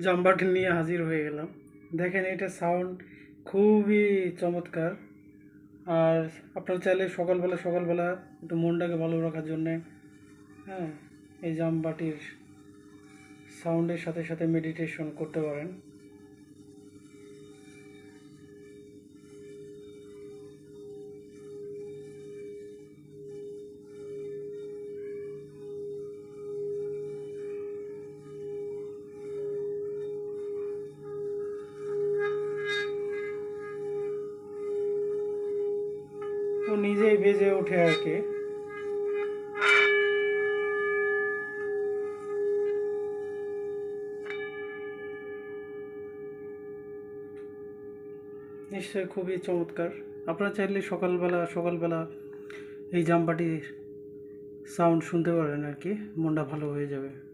জাম্বারটি নিয়ে হাজির হয়ে গেলাম। দেখেন এটা সাউন্ড খুবই চমৎকার। আর আপনারা চাইলে সকালবেলা সকালবেলা একটু মনটাকে ভালো রাখার জন্যে, হ্যাঁ, এই জামবাটির সাউন্ডের সাথে সাথে মেডিটেশন করতে পারেন। তো নিজেই বেজে ওঠে আর কি। নিশ্চয়ই খুবই চমৎকার। আপনারা চাইলে সকালবেলা সকালবেলা এই জামবাটির সাউন্ড শুনতে পারেন আর কি, মনটা ভালো হয়ে যাবে।